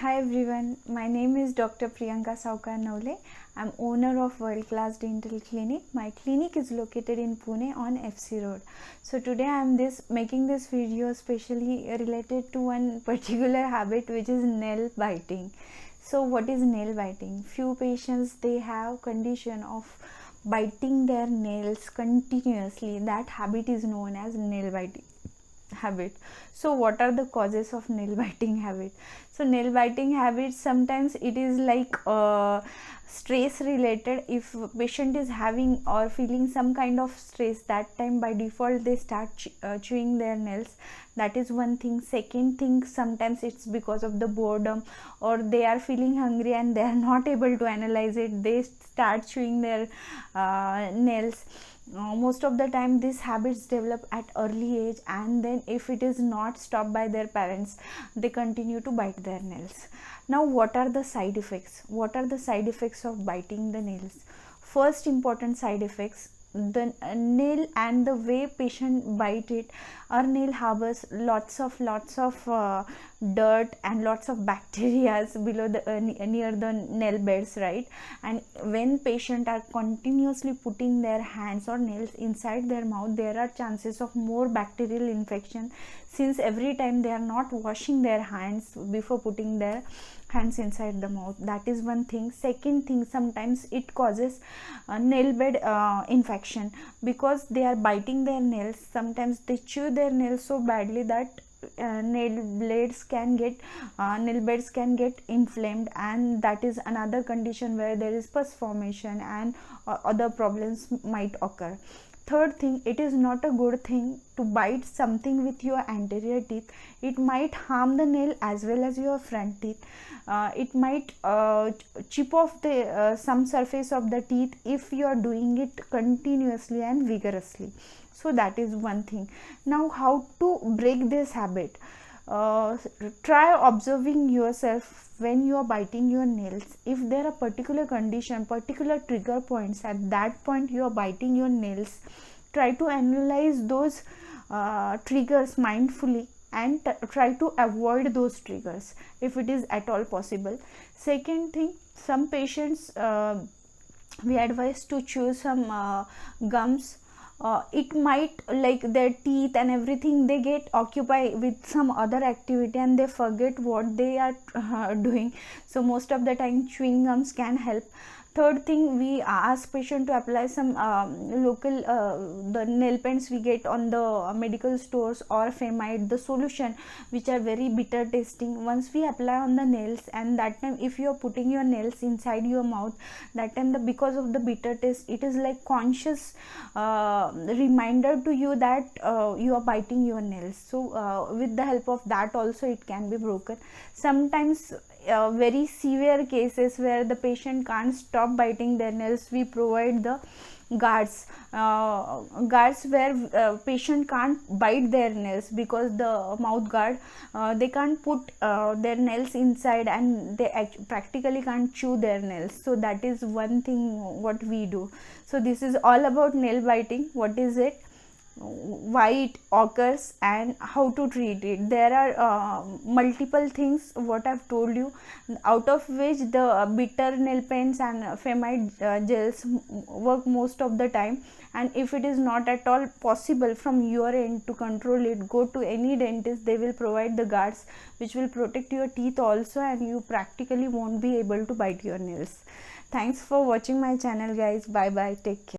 Hi everyone, my name is Dr. Priyanka Saokar Navale. I'm owner of World Class Dental Clinic. My clinic is located in Pune on FC Road. So today I'm making this video especially related to one particular habit, which is nail biting. So what is nail biting? Few patients, they have condition of biting their nails continuously. That habit is known as nail biting habit. So what are the causes of nail biting habit? So nail biting habit, sometimes it is like stress related. If patient is having or feeling some kind of stress, that time by default they start chewing their nails. That is one thing. Second thing, sometimes it's because of the boredom, or they are feeling hungry and they are not able to analyze it, they start chewing their nails. Most of the time these habits develop at early age, and then if it is not stopped by their parents, they continue to bite their nails. Now what are the side effects? What are the side effects of biting the nails? First important side effects, the nail and the way patient bite it, our nail harbors lots of dirt and lots of bacteria below the near the nail beds, right? And when patient are continuously putting their hands or nails inside their mouth, there are chances of more bacterial infection, since every time they are not washing their hands before putting their hands inside the mouth. That is one thing. Second thing, sometimes it causes nail bed infection, because they are biting their nails. Sometimes they chew their nails so badly that nail beds can get inflamed, and that is another condition where there is pus formation and other problems might occur. Third thing, it is not a good thing to bite something with your anterior teeth. It might harm the nail as well as your front teeth. It might chip off the some surface of the teeth if you are doing it continuously and vigorously. So that is one thing. Now how to break this habit? Try observing yourself when you are biting your nails. If there are particular condition, particular trigger points, at that point you are biting your nails, try to analyze those triggers mindfully and try to avoid those triggers if it is at all possible. Second thing, some patients we advise to choose some gums. It might, like, their teeth and everything, they get occupied with some other activity and they forget what they are doing. So most of the time chewing gums can help. Third thing, we ask patient to apply some local the nail paints we get on the medical stores, or Femite, the solution, which are very bitter tasting. Once we apply on the nails, and that time if you are putting your nails inside your mouth, that time because of the bitter taste, it is like conscious reminder to you that you are biting your nails. So with the help of that also it can be broken. Sometimes very severe cases where the patient can't stop biting their nails, we provide the guards where patient can't bite their nails, because the mouth guard, they can't put their nails inside, and they practically can't chew their nails. So that is one thing what we do. So this is all about nail biting. What is it, why it occurs, and how to treat it. There are multiple things what I've told you, out of which the bitter nail paints and Femite gels work most of the time. And if it is not at all possible from your end to control it, go to any dentist. They will provide the guards which will protect your teeth also, and you practically won't be able to bite your nails. Thanks for watching my channel, guys. Bye bye, take care.